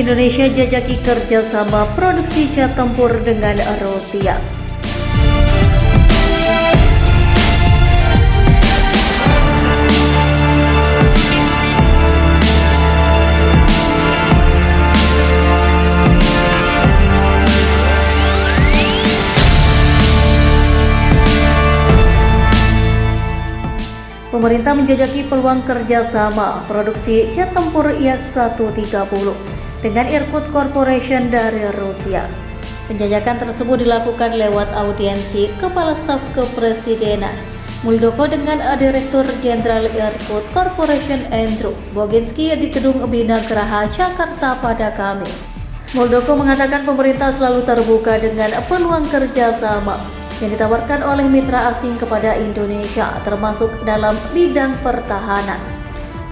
Indonesia jajaki kerjasama produksi jet tempur dengan Rusia. Pemerintah menjajaki peluang kerjasama produksi jet tempur Yak-130 dengan Irkut Corporation dari Rusia. Penjajakan tersebut dilakukan lewat audiensi Kepala Staf Kepresidenan Muldoko dengan Direktur Jenderal Irkut Corporation Andrew Boginski di Gedung Bina Geraha, Jakarta pada Kamis. Muldoko mengatakan pemerintah selalu terbuka dengan peluang kerjasama yang ditawarkan oleh mitra asing kepada Indonesia, termasuk dalam bidang pertahanan.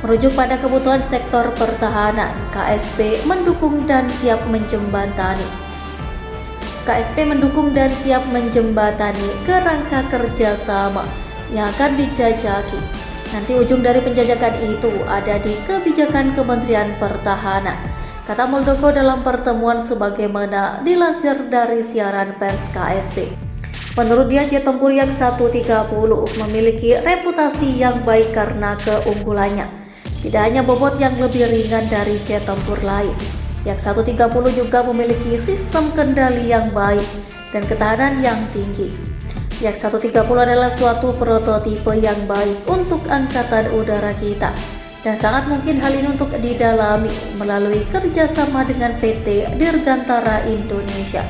Merujuk pada kebutuhan sektor pertahanan, KSP mendukung dan siap menjembatani. KSP mendukung dan siap menjembatani kerangka kerjasama yang akan dijajaki. Nanti ujung dari penjajakan itu ada di kebijakan Kementerian Pertahanan, kata Muldoko dalam pertemuan sebagaimana dilansir dari siaran pers KSP. Menurut dia, jet tempur Yak-130 memiliki reputasi yang baik karena keunggulannya. Tidak hanya bobot yang lebih ringan dari jet tempur lain, Yak-130 juga memiliki sistem kendali yang baik dan ketahanan yang tinggi. Yak-130 adalah suatu prototipe yang baik untuk angkatan udara kita, dan sangat mungkin hal ini untuk didalami melalui kerjasama dengan PT Dirgantara Indonesia.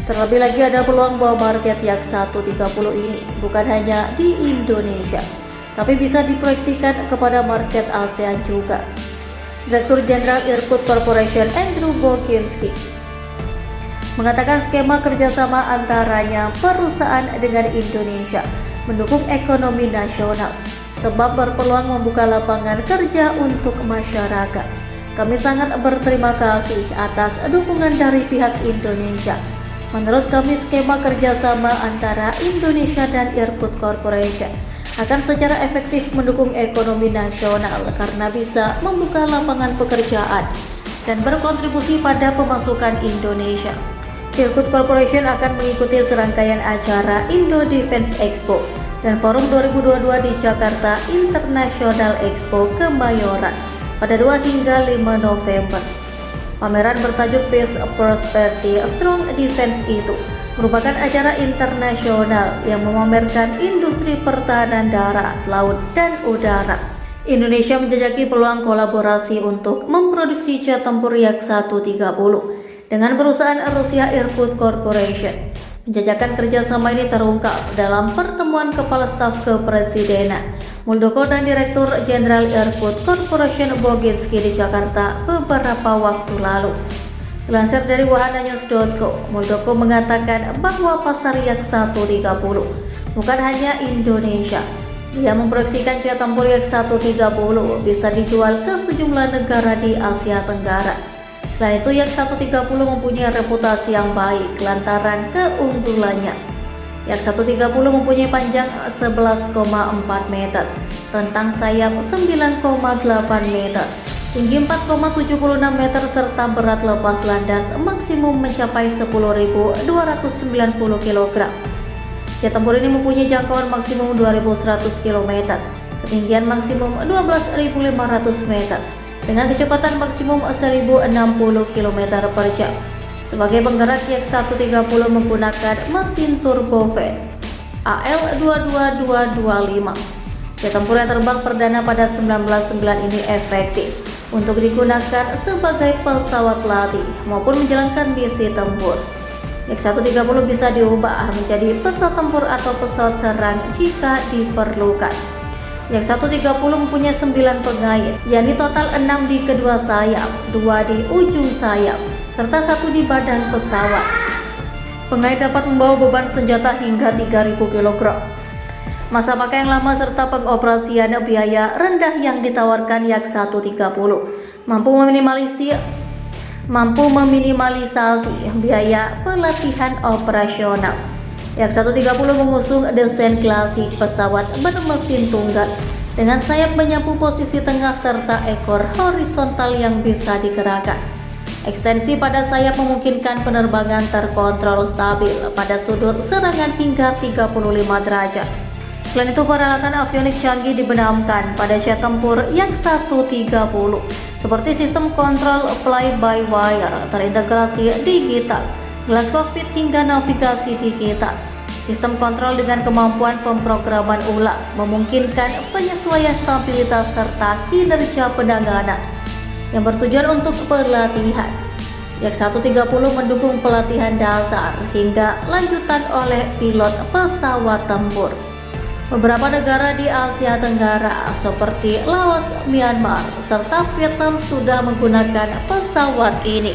Terlebih lagi ada peluang bahwa market Yak-130 ini bukan hanya di Indonesia, tapi bisa diproyeksikan kepada market ASEAN juga. Direktur Jenderal Irkut Corporation Andrew Boginski mengatakan skema kerjasama antaranya perusahaan dengan Indonesia mendukung ekonomi nasional, sebab berpeluang membuka lapangan kerja untuk masyarakat. Kami sangat berterima kasih atas dukungan dari pihak Indonesia. Menurut kami, skema kerjasama antara Indonesia dan Irkut Corporation akan secara efektif mendukung ekonomi nasional karena bisa membuka lapangan pekerjaan dan berkontribusi pada pemasukan Indonesia. Irkut Corporation akan mengikuti serangkaian acara Indo Defense Expo dan Forum 2022 di Jakarta International Expo Kemayoran pada 2 hingga 5 November. Pameran bertajuk Peace, Prosperity, Strong Defense itu merupakan acara internasional yang memamerkan industri pertahanan darat, laut, dan udara. Indonesia menjajaki peluang kolaborasi untuk memproduksi jet tempur Yak-130 dengan perusahaan Rusia Irkut Corporation. Penjajakan kerjasama ini terungkap dalam pertemuan Kepala Staf Kepresidenan Muldoko dan Direktur Jenderal Irkut Corporation Boginski di Jakarta beberapa waktu lalu. Dilansir dari wahananews.co, Muldoko mengatakan bahwa pasar Yak-130 bukan hanya Indonesia. Dia memproyeksikan jet tempur Yak-130 bisa dijual ke sejumlah negara di Asia Tenggara. Selain itu, Yak-130 mempunyai reputasi yang baik lantaran keunggulannya. Yak-130 mempunyai panjang 11,4 meter, rentang sayap 9,8 meter, tinggi 4,76 meter, serta berat lepas landas maksimum mencapai 10.290 kg. Jet tempur ini mempunyai jangkauan maksimum 2.100 km, ketinggian maksimum 12.500 meter, dengan kecepatan maksimum 1.060 km per jam. Sebagai penggerak, Yak-130 menggunakan mesin turbofan AL22225. Jet tempur yang terbang perdana pada 1999 ini efektif untuk digunakan sebagai pesawat latih maupun menjalankan misi tempur. Yak-130 bisa diubah menjadi pesawat tempur atau pesawat serang jika diperlukan. Yak-130 mempunyai 9 pengait, yakni total 6 di kedua sayap, 2 di ujung sayap, serta 1 di badan pesawat. Pengait dapat membawa beban senjata hingga 3.000 kg. Masa pakai yang lama serta pengoperasian biaya rendah yang ditawarkan Yak-130 mampu meminimalisasi biaya pelatihan operasional. Yak-130 mengusung desain klasik pesawat bermesin tunggal dengan sayap menyapu posisi tengah serta ekor horizontal yang bisa digerakkan. Ekstensi pada sayap memungkinkan penerbangan terkontrol stabil pada sudut serangan hingga 35 derajat. Selain itu, peralatan avionik canggih dibenamkan pada jet tempur Yak-130 seperti sistem kontrol fly-by-wire terintegrasi digital, gelas kokpit hingga navigasi digital. Sistem kontrol dengan kemampuan pemrograman ulang memungkinkan penyesuaian stabilitas serta kinerja penanganan yang bertujuan untuk pelatihan. Yak-130 mendukung pelatihan dasar hingga lanjutan oleh pilot pesawat tempur. Beberapa negara di Asia Tenggara seperti Laos, Myanmar, serta Vietnam sudah menggunakan pesawat ini.